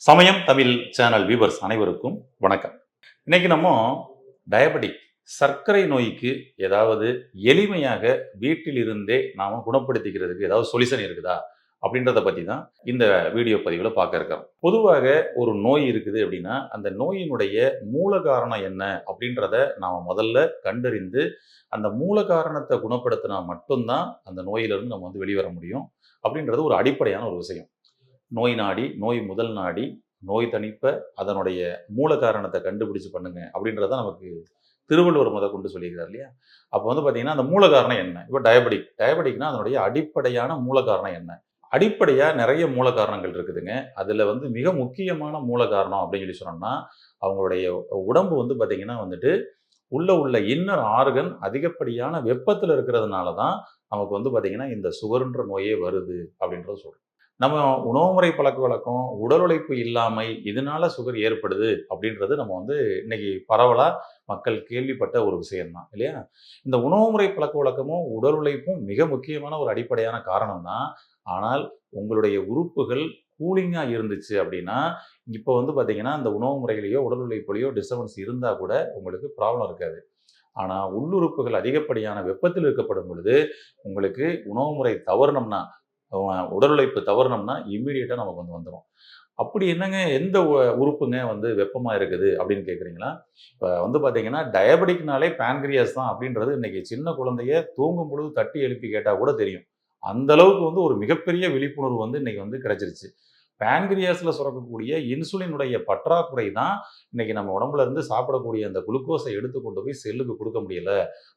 சமயம் Tamil channel viewers அனைவருக்கும் வணக்கம். இன்னைக்கு நம்ம டயபெட்டிக் சர்க்கரை நோய்க்கு ஏதாவது எளிமையாக வீட்டில் இருந்தே நாம குணப்படுத்திக்கிறதுக்கு ஏதாவது சொல்யூஷன் இருக்குதா அப்படின்றத பத்தி தான் இந்த வீடியோ பதிவில் பார்க்க இருக்கிறோம். பொதுவாக ஒரு நோய் இருக்குது அப்படின்னா அந்த நோயினுடைய மூல காரணம் என்ன அப்படின்றத நாம முதல்ல கண்டறிந்து அந்த மூல காரணத்தை குணப்படுத்தினா மட்டும்தான் அந்த நோயிலிருந்து நம்ம வந்து வெளிவர முடியும் அப்படின்றது ஒரு அடிப்படையான ஒரு விஷயம். நோய் நாடி, நோய் முதல் நாடி, நோய் தணிப்ப அதனுடைய மூல காரணத்தை கண்டுபிடிச்சு பண்ணுங்க அப்படின்றத நமக்கு திருவள்ளுவர் முதற்கொண்டு சொல்லியிருக்கார் இல்லையா? அப்போ வந்து பார்த்தீங்கன்னா, அந்த மூல காரணம் என்ன? இப்போ டயபெட்டிக்னா அதனுடைய அடிப்படையான மூல காரணம் என்ன? அடிப்படையா நிறைய மூல காரணங்கள் இருக்குதுங்க. அதுல வந்து மிக முக்கியமான மூல காரணம் அப்படின்னு சொல்லி சொன்னோம்னா, அவங்களுடைய உடம்பு வந்து பார்த்தீங்கன்னா வந்துட்டு, உள்ள இன்னர் ஆர்கன் அதிகப்படியான வெப்பத்துல இருக்கிறதுனால தான் நமக்கு வந்து பார்த்தீங்கன்னா, இந்த சுகர்ன்ற நோயே வருது அப்படின்றத சொல்றோம். நம்ம உணவுமுறை பழக்கவழக்கம், உடல் உழைப்பு இல்லாமை, இதனால சுகர் ஏற்படுது அப்படின்றது நம்ம வந்து இன்னைக்கு பரவலா மக்கள் கேள்விப்பட்ட ஒரு விஷயம் தான் இல்லையா? இந்த உணவுமுறை பழக்கவழக்கமும், உடல் உழைப்பும் மிக முக்கியமான ஒரு அடிப்படையான காரணம் தான். ஆனால் உங்களுடைய உறுப்புகள் கூலிங்கா இருந்துச்சு அப்படின்னா, இப்போ வந்து பார்த்தீங்கன்னா, இந்த உணவு முறையிலயோ, உடல் உழைப்புலயோ டிஸ்டர்பன்ஸ் இருந்தா கூட உங்களுக்கு ப்ராப்ளம் இருக்காது. ஆனா உள்ளுறுப்புகள் அதிகப்படியான வெப்பத்தில் இருக்கப்படும் பொழுது, உங்களுக்கு உணவு முறை தவறுனோம்னா உடல் உழைப்பு தவறுனோம்னா இம்மீடியட்டா நமக்கு வந்து வந்துரும். அப்படி என்னங்க எந்த உறுப்புங்க வந்து வெப்பமா இருக்குது அப்படின்னு கேட்குறீங்களா? இப்ப வந்து பார்த்தீங்கன்னா, டயபெட்டிக்னாலே பேன்கிரியாஸ் தான் அப்படின்றது இன்னைக்கு சின்ன குழந்தைய தூங்கும் பொழுது தட்டி எழுப்பி கேட்டா கூட தெரியும். அந்த அளவுக்கு வந்து ஒரு மிகப்பெரிய விழிப்புணர்வு வந்து இன்னைக்கு வந்து கிடைச்சிருச்சு. பேன்கிரியாஸ்ல சுரக்கக்கூடிய இன்சுலினுடைய பற்றாக்குறை தான் இன்னைக்கு நம்ம உடம்புல இருந்து சாப்பிடக்கூடிய அந்த குளுக்கோஸை எடுத்து கொண்டு போய் செல்லுக்கு கொடுக்க முடியல.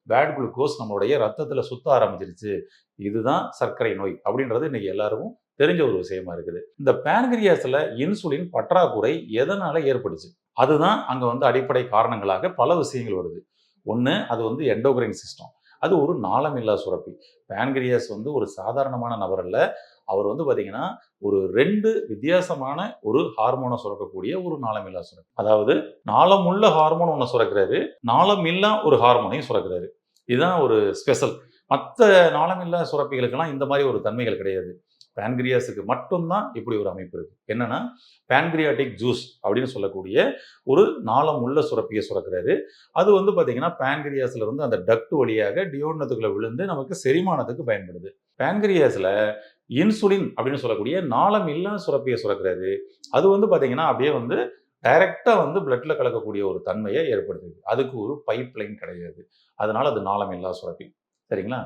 பேட் குளுக்கோஸ் நம்மளுடைய ரத்தத்துல சுத்த ஆரம்பிச்சிருச்சு. இதுதான் சர்க்கரை நோய் அப்படின்றது இன்னைக்கு எல்லாருக்கும் தெரிஞ்ச ஒரு விஷயமா இருக்குது. இந்த பேன்கிரியாஸ்ல இன்சுலின் பற்றாக்குறை எதனால ஏற்பட்டுச்சு? அதுதான் அங்க வந்து அடிப்படை காரணங்களாக பல விஷயங்கள் வருது. ஒண்ணு அது வந்து எண்டோகிரைன் சிஸ்டம். அது ஒரு நாளமில்லா சுரப்பி. பேன்கிரியாஸ் வந்து ஒரு சாதாரணமான நபர் அல்ல. அவர் வந்து பார்த்தீங்கன்னா, ஒரு 2 வித்தியாசமான ஒரு ஹார்மோன சுரக்கக்கூடிய ஒரு நாளமில்லா சுரப்பி. அதாவது நாளமுள்ள ஹார்மோன் ஒண்ண சுரக்கிறாரு. நாளமில்லா ஒரு ஹார்மோனையும் சுரக்கிறாரு. இதுதான் ஒரு ஸ்பெஷல். மத்த நாளமில்லா சுரப்பிகளுக்கெல்லாம் இந்த மாரி ஒரு தன்மைகள் கிடையாது. பேன்கிரியாஸுக்கு மட்டும் தான் இப்படி ஒரு அமைப்பு இருக்கு. என்னன்னா, பேன்கிரியாட்டிக் ஜூஸ் அப்படின்னு சொல்லக்கூடிய ஒரு நாளம் உள்ள சுரப்பிய சுரக்கிறாரு. அது வந்து பார்த்தீங்கன்னா, பேன்கிரியாஸ்ல இருந்து அந்த டக்ட் வழியாக டியோடனத்துக்குள்ள விழுந்து நமக்கு செரிமானத்துக்கு பயன்படுது. பேன்கிரியாஸ்ல இன்சுலின் அப்படின்னு சொல்லக்கூடிய நாளம் இல்லா சுரப்பிய சுரக்கிறாரு. அது வந்து பார்த்தீங்கன்னா, அப்படியே வந்து டைரக்ட்டா வந்து பிளட்ல கலக்கக்கூடிய ஒரு தன்மைய ஏற்படுத்துது. அதுக்கு ஒரு பைப் லைன் கிடையாது. அதனால அது நாளம் இல்லா சுரப்பி. சரிங்களா?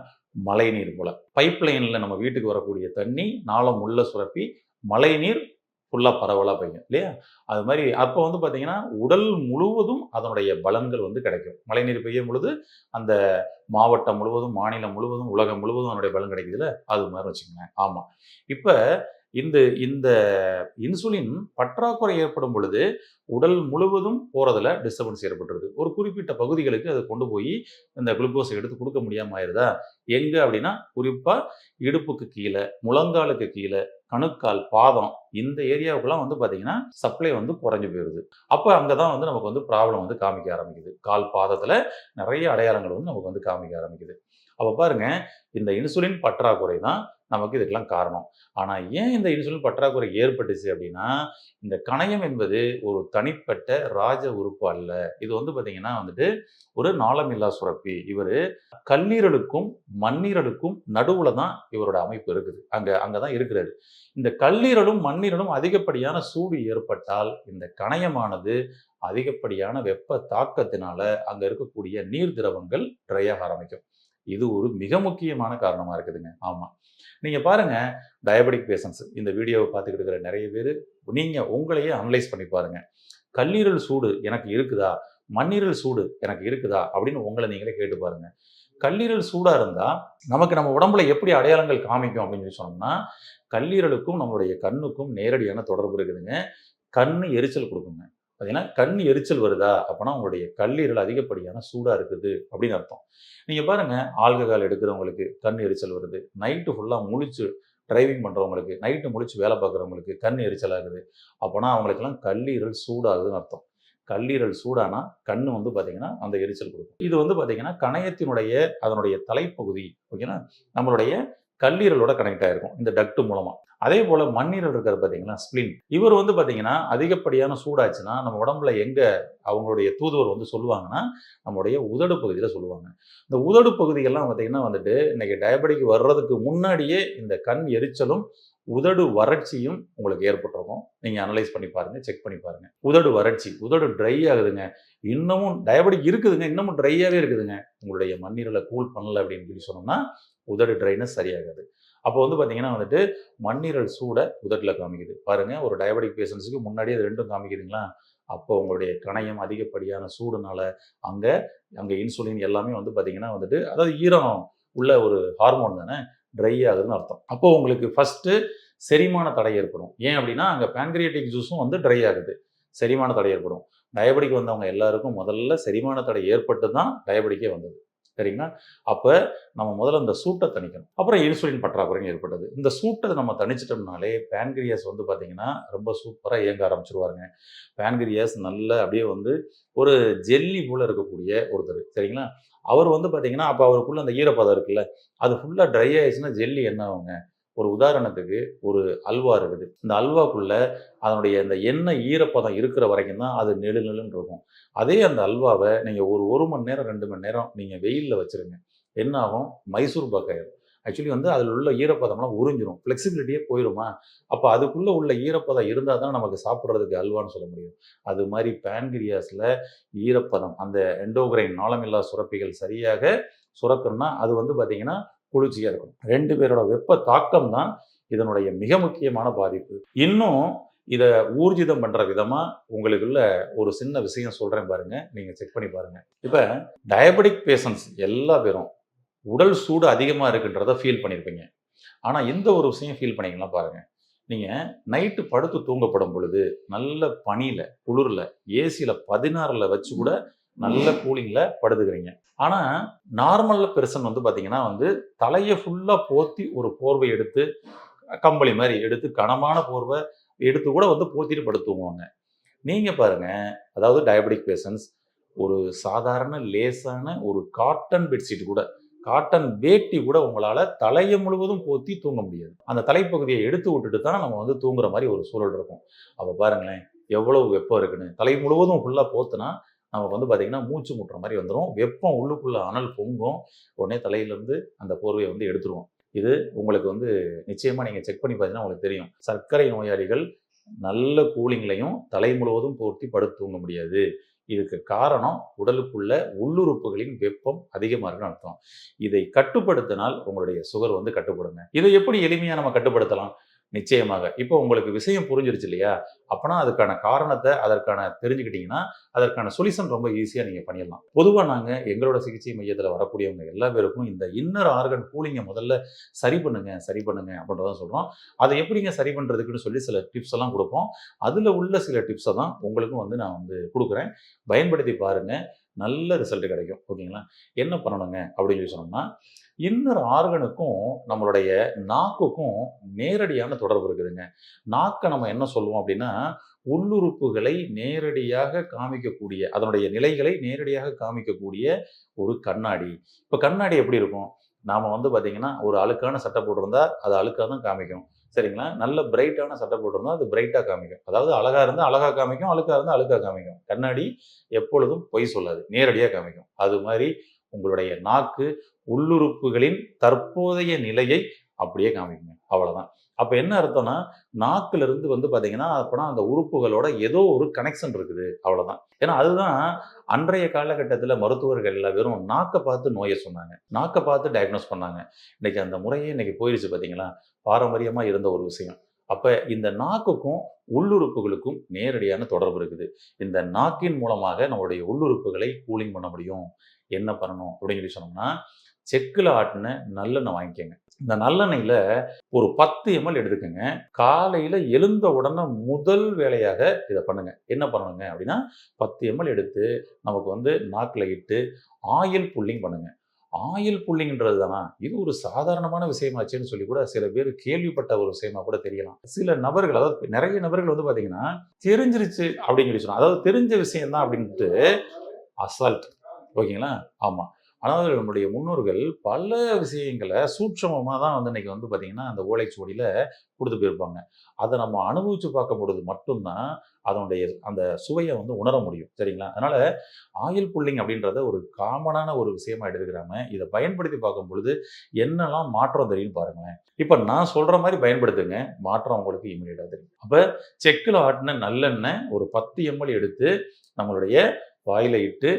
மழைநீர் போல. பைப் லைன்ல நம்ம வீட்டுக்கு வரக்கூடிய தண்ணி நாளம் உள்ள சுரப்பி, மழைநீர் ஃபுல்லா பரவலா பெய்யும் இல்லையா? அது மாரி அப்ப வந்து பார்த்தீங்கன்னா, உடல் முழுவதும் அதனுடைய பலன்கள் வந்து கிடைக்கும். மழைநீர் பெய்யும் பொழுது, அந்த மாவட்டம் முழுவதும், மாநிலம் முழுவதும், உலகம் முழுவதும் அதனுடைய பலன் கிடைக்குதுல்ல, அது மாரி வச்சுக்கங்களேன். ஆமா. இப்ப இந்த இந்த இன்சுலின் பற்றாக்குறை ஏற்படும் பொழுது, உடல் முழுவதும் போறதுல டிஸ்டர்பன்ஸ் ஏற்பட்டுருது. ஒரு குறிப்பிட்ட பகுதிகளுக்கு அத கொண்டு போயி இந்த குளுக்கோஸ எடுத்து குடுக்க முடியாம ஆயிருதா? எங்க அப்டின்னா, குறிப்பா இடுப்புக்கு கீழ, முழங்காலுக்கு கீழ, கணுக்கால், பாதம் இந்த ஏரியாவுக்குலாம் வந்து பார்த்தீங்கன்னா, சப்ளை வந்து குறைஞ்சு போயிருது. அப்ப அங்க தான் வந்து நமக்கு வந்து ப்ராப்ளம் வந்து காமிக்க ஆரம்பிக்குது. கால், பாதத்துல நெறைய அடையாளங்கள் வந்து நமக்கு வந்து காமிக்க ஆரம்பிக்குது. அப்ப பாருங்க, இந்த இன்சுலின் பற்றாக்குறை தான் நமக்கு இதுக்கெல்லாம் காரணம். ஆனா ஏன் இந்த இன்சுலின் பற்றாக்குறை ஏற்பட்டுச்சு அப்டின்னா, இந்த கணையம் என்பது ஒரு தனிப்பட்ட ராஜ உறுப்பு அல்ல. இது வந்து பார்த்தீங்கன்னா வந்துட்டு, ஒரு நாளமில்லா சுரப்பி. இவரு கல்லீரலுக்கும், மண்ணீரலுக்கும் நடுவுல தான் இவரோட அமைப்பு இருக்குது. அங்க தான் இருக்கிறாரு. இந்த கல்லீரலும், மண்ணீரலும் அதிகப்படியான சூடு ஏற்பட்டால், இந்த கணையமானது அதிகப்படியான வெப்ப தாக்கத்தினால அங்க இருக்கக்கூடிய நீர் திரவங்கள் ட்ரை ஆக ஆரம்பிக்கும். இது ஒரு மிக முக்கியமான காரணமா இருக்குதுங்க. ஆமா. நீங்க பாருங்க, டயபெட்டிக் பேஷண்ட்ஸ் இந்த வீடியோவ பார்த்துக்கிட்டு இருக்கிற நெறைய பேரு, நீங்க உங்களையே அனலைஸ் பண்ணி பாருங்க. கல்லீரல் சூடு எனக்கு இருக்குதா? மண்ணீரல் சூடு எனக்கு இருக்குதா? அப்படின்னு உங்கள நீங்களே கேட்டு பாருங்க. கல்லீரல் சூடா இருந்தா, நமக்கு நம்ம உடம்புல எப்படி அடையாளங்கள் காமிக்கும் அப்படின்னு சொல்லி சொன்னோம்னா, கல்லீரலுக்கும் நம்மளுடைய கண்ணுக்கும் நேரடியான தொடர்பு இருக்குதுங்க. கண்ணு எரிச்சல் குடுக்குங்க. பார்த்தீங்கன்னா, கண் எரிச்சல் வருதா? அப்பன்னா உங்களுடைய கல்லீரல் அதிகப்படியான சூடா இருக்குது அப்படின்னு அர்த்தம். நீங்க பாருங்க, ஆல்கஹால் எடுக்கிறவங்களுக்கு கண் எரிச்சல் வருது. நைட்டு ஃபுல்லா முழிச்சு டிரைவிங் பண்றவங்களுக்கு, நைட்டு முழிச்சு வேலை பார்க்குறவங்களுக்கு கண் எரிச்சல் ஆகுது. அப்பன்னா அவங்களுக்கெல்லாம் கல்லீரல் சூடாகுதுன்னு அர்த்தம். கல்லீரல் சூடானா, கண்ணு வந்து பார்த்தீங்கன்னா, அந்த எரிச்சல் குடுக்கும். இது வந்து பார்த்தீங்கன்னா, கணையத்தினுடைய அதனுடைய தலைப்பகுதி ஓகேங்களா? நம்மளுடைய கல்லீரலோட கனெக்ட் ஆயிருக்கும். இந்த டக்ட் மூலமா. அதே போல மண்ணீரல் இருக்காரு பார்த்தீங்களா, ஸ்ப்ளீன். இவர் வந்து பார்த்தீங்கன்னா, அதிகப்படியான சூடாச்சுன்னா, நம்ம உடம்புல எங்க அவங்களுடைய தூதுவர் வந்து சொல்லுவாங்கன்னா, நம்முடைய உதடு பகுதியில சொல்லுவாங்க. இந்த உதடு பகுதிகள்லாம் பார்த்தீங்கன்னா வந்துட்டு, இன்னைக்கு டயபெட்டிக் வர்றதுக்கு முன்னாடியே இந்த கண் எரிச்சலும், உதடு வறட்சியும் உங்களுக்கு ஏற்பட்டிருக்கும். நீங்க அனலைஸ் பண்ணி பாருங்க, செக் பண்ணி பாருங்க. உதடு வறட்சி, உதடு ட்ரை ஆகுதுங்க. இன்னமும் டயபெட்டிக் இருக்குதுங்க, இன்னமும் ட்ரையாவே இருக்குதுங்க. உங்களுடைய மண்ணீரல கூல் பண்ணல அப்படின்னு சொல்லி சொன்னோம்னா, உதடு ட்ரைனஸ் சரியாகாது. அப்போ வந்து பார்த்தீங்கன்னா வந்துட்டு, மண்ணீரல் சூட உதட்டுல காமிக்குது. பாருங்க, ஒரு டயபெட்டிக் பேஷண்ட்ஸ்க்கு முன்னாடியே இது 2ம் காமிக்குதுங்களா? அப்போ உங்களுடைய கணையம் அதிகப்படியான சூடுனால, அங்க அங்க இன்சுலின் எல்லாமே வந்து பார்த்தீங்கன்னா வந்துட்டு, அதாவது ஈரம் உள்ள ஒரு ஹார்மோன் தானே, ட்ரை ஆகுதுன்னு அர்த்தம். அப்போ உங்களுக்கு ஃபர்ஸ்ட்டு செரிமான தடை ஏற்படும். ஏன் அப்படின்னா, அங்க பான்கிரியாட்டிக் ஜூஸும் வந்து ட்ரை ஆகுது. செரிமான தடை ஏற்படும். டயபெட்டிக் வந்தவங்க எல்லாருக்கும் முதல்ல செரிமான தடை ஏற்பட்டு தான் டயபெட்டிக்கே வந்தது. சரிங்களா? அப்ப நம்ம முதல்ல இந்த சூட்ட தணிக்கணும். அப்புறம் இன்சுலின் பற்றாக்குறையும் ஏற்பட்டது. இந்த சூட்ட நம்ம தணிச்சிட்டோம்னாலே, பான்கிரியாஸ் வந்து பார்த்தீங்கன்னா, ரொம்ப சூப்பரா இயங்க ஆரம்பிச்சுருவாருங்க. பான்கிரியாஸ் நல்ல அப்படியே வந்து ஒரு ஜெல்லி போல இருக்கக்கூடிய ஒருத்தரு. சரிங்களா? அவர் வந்து பார்த்தீங்கன்னா, அப்ப அவருக்குள்ள அந்த ஈரப்பதம் இருக்குல்ல, அது ஃபுல்லா ட்ரை ஆயிடுச்சுன்னா ஜெல்லி என்ன ஆகுங்க? ஒரு உதாரணத்துக்கு ஒரு அல்வா இருக்குது. இந்த அல்வாக்குள்ள அதனுடைய அந்த எண்ணெய் ஈரப்பதம் இருக்கிற வரைக்கும் தான் அது நெழு நெழுன்னு இருக்கும். அதே அந்த அல்வாவ நீங்க ஒரு 1 மணி நேரம், 2 மணி நேரம் நீங்க வெயில்ல வச்சுருங்க. என்ன ஆகும்? மைசூர் பாக் ஆயிரும். ஆக்சுவலி வந்து அதில உள்ள ஈரப்பதம்லாம் உறிஞ்சிரும். ஃப்ளெக்ஸிபிலிட்டியே போயிருமா? அப்ப அதுக்குள்ள உள்ள ஈரப்பதம் இருந்தா தான் நமக்கு சாப்பிடுறதுக்கு அல்வான்னு சொல்ல முடியும். அது மாரி பான்கிரியாஸ்ல ஈரப்பதம், அந்த எண்டோகிரைன் நாளமில்லா சுரப்பிகள் சரியாக சுரக்கணும்னா, அது வந்து பார்த்தீங்கன்னா, குளிர்ச்சியா இருக்கணும். 2 பேரோட வெப்ப தாக்கம் தான் இதனுடைய மிக முக்கியமான பாதிப்பு. இன்னும் இத ஊர்ஜிதம் பண்ற விதமா உங்களுக்குள்ள ஒரு சின்ன விஷயம் சொல்றேன் பாருங்க. நீங்க செக் பண்ணி பாருங்க. இப்ப டயபெட்டிக் பேஷண்ட்ஸ் எல்லா பேரும் உடல் சூடு அதிகமா இருக்குன்றத ஃபீல் பண்ணியிருப்பீங்க. ஆனா இந்த ஒரு விஷயம் ஃபீல் பண்ணீங்களா பாருங்க. நீங்க நைட்டு படுத்து தூங்கப்படும் பொழுது, நல்ல பனியில, குளிர்ல, ஏசில 16ல வச்சு கூட நல்ல கூலிங்ல படுத்துக்கிறீங்க. ஆனா நார்மல் பெர்சன் வந்து பார்த்தீங்கன்னா வந்து, தலைய ஃபுல்லா போத்தி ஒரு போர்வை எடுத்து, கம்பளி மாரி எடுத்து கனமான போர்வ எடுத்து கூட வந்து போத்திட்டு படுத்து தூங்குவாங்க. நீங்க பாருங்க, அதாவது டயபெட்டிக் பேஷண்ட்ஸ் ஒரு சாதாரண லேசான ஒரு காட்டன் பெட்ஷீட் கூட, காட்டன் வேட்டி கூட உங்களால தலைய முழுவதும் போத்தி தூங்க முடியாது. அந்த தலைப்பகுதிய எடுத்து விட்டுட்டு தான் நம்ம வந்து தூங்குற மாரி ஒரு சூழல் இருக்கும். அப்ப பாருங்களேன், எவ்வளவு வெப்பம் இருக்குன்னு. தலை முழுவதும் ஃபுல்லா போத்துனா, நமக்கு வந்து பார்த்தீங்கன்னா, மூச்சு முட்டுற மாரி வந்துரும். வெப்பம் உள்ளுக்குள்ள அனல் பொங்கும். உடனே தலையிலருந்து அந்த போர்வைய வந்து எடுத்துருவோம். இது உங்களுக்கு வந்து நிச்சயமா நீங்க செக் பண்ணி பார்த்தீங்கன்னா உங்களுக்கு தெரியும். சர்க்கரை நோயாளிகள் நல்ல கூலிங்லயும் தலை முழுவதும் போர்த்தி படுத்து தூங்க முடியாது. இதுக்கு காரணம் உடலுக்குள்ள உள்ளுறுப்புகளின் வெப்பம் அதிகமா இருக்குன்னு அர்த்தம். இதை கட்டுப்படுத்தினால் உங்களுடைய சுகர் வந்து கட்டுப்படுங்க. இதை எப்படி எளிமையா நம்ம கட்டுப்படுத்தலாம்? நிச்சயமாக. இப்போ உங்களுக்கு விஷயம் புரிஞ்சிருச்சு இல்லையா? அப்பன்னா அதுக்கான காரணத்த அதற்கான தெரிஞ்சுக்கிட்டீங்கன்னா, அதற்கான சொல்யூஷன் ரொம்ப ஈஸியா நீங்க பண்ணிடலாம். பொதுவா நாங்க எங்களோட சிகிச்சை மையத்தில வரக்கூடியவங்க எல்லா பேருக்கும் இந்த இன்னர் ஆர்கன் கூலிங்க முதல்ல சரி பண்ணுங்க, சரி பண்ணுங்க அப்படின்றத சொல்றோம். அத எப்படிங்க சரி பண்றதுக்குன்னு சொல்லி சில டிப்ஸ் எல்லாம் குடுப்போம். அதுல உள்ள சில டிப்ஸ தான் உங்களுக்கும் வந்து நான் வந்து குடுக்குறேன். பயன்படுத்தி பாருங்க. நல்ல ரிசல்ட் கிடைக்கும். ஓகேங்களா? என்ன பண்ணணுங்க அப்படின்னு சொல்லி சொன்னோம்னா, இன்னர் ஆர்கனுக்கும் நம்மளுடைய நாக்குக்கும் நேரடியான தொடர்பு இருக்குதுங்க. நாக்க நம்ம என்ன சொல்லுவோம் அப்படின்னா, உள்ளுறுப்புகளை நேரடியாக காமிக்கக்கூடிய, அதனுடைய நிலைகளை நேரடியாக காமிக்கக்கூடிய ஒரு கண்ணாடி. இப்ப கண்ணாடி எப்படி இருக்கும்? நாம வந்து பார்த்தீங்கன்னா, ஒரு அழுக்கான சட்டை போட்டிருந்தா, அது அழுக்கா தான் காமிக்கும். சரிங்களா? நல்ல பிரைட்டான சட்டை போட்டிருந்தா, அது பிரைட்டா காமிக்கும். அதாவது அழகா இருந்தா அழகா காமிக்கும், அழுக்கா இருந்தா அழுக்கா காமிக்கும். கண்ணாடி எப்பொழுதும் பொய் சொல்லாது. நேரடியா காமிக்கும். அது மாரி உங்களுடைய நாக்கு உள்ளுறுப்புகளின் தற்போதைய நிலையை அப்படியே காமிக்குங்க. அவ்வளதான். அப்ப என்ன அர்த்தம்னா, நாக்குலருந்து வந்து பார்த்தீங்கன்னா, அப்பனா அந்த உறுப்புகளோட ஏதோ ஒரு கனெக்ஷன் இருக்குது. அவ்வளதான். ஏன்னா, அதுதான் அன்றைய காலகட்டத்தில மருத்துவர்கள் எல்லாம் வெறும் நாக்க பார்த்து நோய சொன்னாங்க. நாக்க பார்த்து டயக்னோஸ் பண்ணாங்க. இன்னைக்கு அந்த முறையே இன்னைக்கு போயிருச்சு பார்த்தீங்களா? பாரம்பரியமா இருந்த ஒரு விஷயம். அப்ப இந்த நாக்குக்கும், உள்ளுறுப்புகளுக்கும் நேரடியான தொடர்பு இருக்குது. இந்த நாக்கின் மூலமாக நம்முடைய உள்ளுறுப்புகளை கூலிங் பண்ண முடியும். என்ன பண்ணணும் அப்படின்னு சொல்லி சொன்னோம்னா, செக்குல ஆட்டுன நல்லெண்ணெய் வாங்கிக்கங்க. இந்த நல்லெண்ணெயில ஒரு 10 எம்எல் எடுத்துக்கங்க. காலையில எழுந்த உடனே முதல் வேலையாக இத பண்ணுங்க. என்ன பண்ணணுங்க அப்படின்னா, 10 எம்எல் எடுத்து நமக்கு வந்து நாக்குல இட்டு ஆயில் புல்லிங் பண்ணுங்க. ஆயில் புல்லிங்ன்றது தானா? இது ஒரு சாதாரணமான விஷயமாச்சேன்னு சொல்லி கூட சில பேர் கேள்விப்பட்ட ஒரு விஷயமா கூட தெரியலாம். சில நபர்கள், அதாவது நெறைய நபர்கள் வந்து பார்த்தீங்கன்னா, தெரிஞ்சிருச்சு அப்படின்னு சொல்லி சொன்னாங்க. அதாவது தெரிஞ்ச விஷயம் தான் அப்படின்ட்டு அசால்ட். ஓகேங்களா? ஆமா. அதாவது நம்முடைய முன்னோர்கள் பல விஷயங்கள சூட்சமமா தான் வந்து இன்னைக்கு வந்து பார்த்தீங்கன்னா, அந்த ஓலைச்சுவடியில குடுத்து போயிருப்பாங்க. அத நம்ம அனுபவிச்சு பார்க்கும்பொழுது மட்டும் தான், அதனுடைய அந்த சுவைய வந்து உணர முடியும். சரிங்களா? அதனால ஆயில் புல்லிங் அப்படின்றத ஒரு காமனான ஒரு விஷயமா எடுத்துக்கிறாம, இத பயன்படுத்தி பார்க்கும்பொழுது என்னலாம் மாற்றம் தெரியும்னு பாருங்களேன். இப்ப நான் சொல்ற மாரி பயன்படுத்துங்க. மாற்றம் உங்களுக்கு இம்மீடியட்டா தெரியும். அப்ப செக்குல ஆட்டுன நல்லெண்ணெய் ஒரு 10 எம்எல் எடுத்து நம்மளுடைய வாயில இட்டு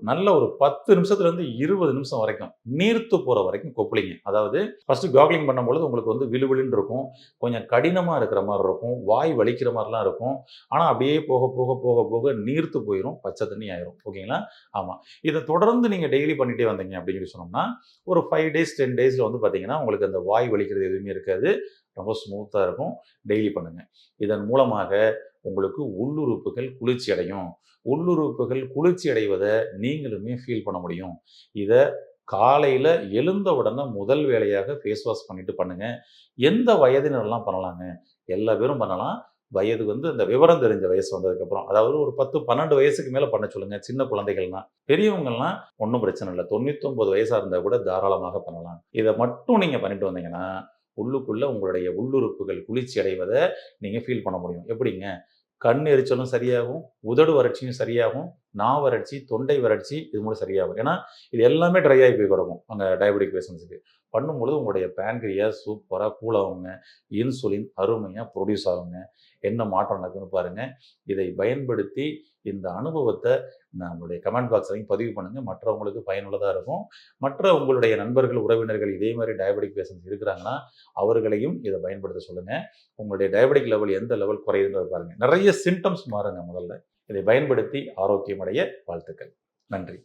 நல்ல ஒரு 10 நிமிஷத்துலேருந்து 20 நிமிஷம் வரைக்கும் நீர்த்து போற வரைக்கும் கொப்பளிங்க. அதாவது ஃபர்ஸ்ட்டு கார்கிலிங் பண்ணும்பொழுது உங்களுக்கு வந்து விழுவிழுன்னு இருக்கும். கொஞ்சம் கடினமா இருக்கிற மாரி இருக்கும். வாய் வலிக்கிற மாரிலாம் இருக்கும். ஆனா அப்படியே போக, போக, போக, போக நீர்த்து போயிரும். பச்சை தண்ணி ஆயிரும். ஓகேங்களா? ஆமா. இத தொடர்ந்து நீங்க டெய்லி பண்ணிட்டே வந்தீங்க அப்படின்னு சொல்லி சொன்னோம்னா, ஒரு 5 டேஸ், 10 டேஸ்ல வந்து பார்த்தீங்கன்னா, உங்களுக்கு அந்த வாய் வலிக்கிறது எதுவுமே இருக்காது. ரொம்ப ஸ்மூத்தா இருக்கும். டெய்லி பண்ணுங்க. இதன் மூலமாக உங்களுக்கு உள்ளுறுப்புகள் குளிர்ச்சி அடையும். உள்ளுறுப்புகள் குளிர்ச்சி அடைவத நீங்களுமே ஃபீல் பண்ண முடியும். இத காலையில எழுந்த உடனே முதல் வேலையாக ஃபேஸ் வாஷ் பண்ணிட்டு பண்ணுங்க. எந்த வயதினர்லாம் பண்ணலாங்க? எல்லா பேரும் பண்ணலாம். வயது வந்து இந்த விவரம் தெரிஞ்ச வயசு வந்ததுக்கப்புறம். அதாவது ஒரு 10, 12 வயசுக்கு மேல பண்ண சொல்லுங்க. சின்ன குழந்தைகள்னா. பெரியவங்கலாம் ஒண்ணும் பிரச்சனை இல்ல. 99 வயசா இருந்தா கூட தாராளமாக பண்ணலாம். இத மட்டும் நீங்க பண்ணிட்டு வந்தீங்கன்னா, உள்ளுக்குள்ள உங்களுடைய உள்ளுறுப்புகள் குளிர்ச்சி அடைவத நீங்க ஃபீல் பண்ண முடியும். எப்படிங்க? கண் எரிச்சலும் சரியாகும், உதடு வறட்சியும் சரியாகும், வறட்சி, தொண்டை வறட்சி இது மூலம் சரியாகும். ஏன்னா, இது எல்லாமே ட்ரை ஆகி போய் கிடக்கும். அந்த டயபெட்டிக் பேஷண்ட்ஸ்க்கு. பண்ணும்பொழுது உங்களுடைய பேன்கிரியாஸ் சூப்பரா கூல் ஆகுங்க. இன்சுலின் அருமையா புரொடியூஸ் ஆகுங்க. என்ன மாற்றம் நடக்குதுன்னு பாருங்க. இதை பயன்படுத்தி இந்த அனுபவத்த நம்முடைய கமெண்ட் பாக்ஸ்லயும் பதிவு பண்ணுங்க. மற்றவங்களுக்கு பயனுள்ளதா இருக்கும். மற்ற உங்களுடைய நண்பர்கள், உறவினர்கள் இதே மாரி டயபெட்டிக் பேஷண்ட்ஸ் இருக்கிறாங்கன்னா, அவர்களையும் இத பயன்படுத்த சொல்லுங்க. உங்களுடைய டயபெட்டிக் லெவல் எந்த லெவல் குறையுதுன்றத பாருங்க. நெறைய சிம்ப்டம்ஸ் மாறுங்க முதல்ல. இதை பயன்படுத்தி ஆரோக்கியம் அடைய வாழ்த்துக்கள். நன்றி.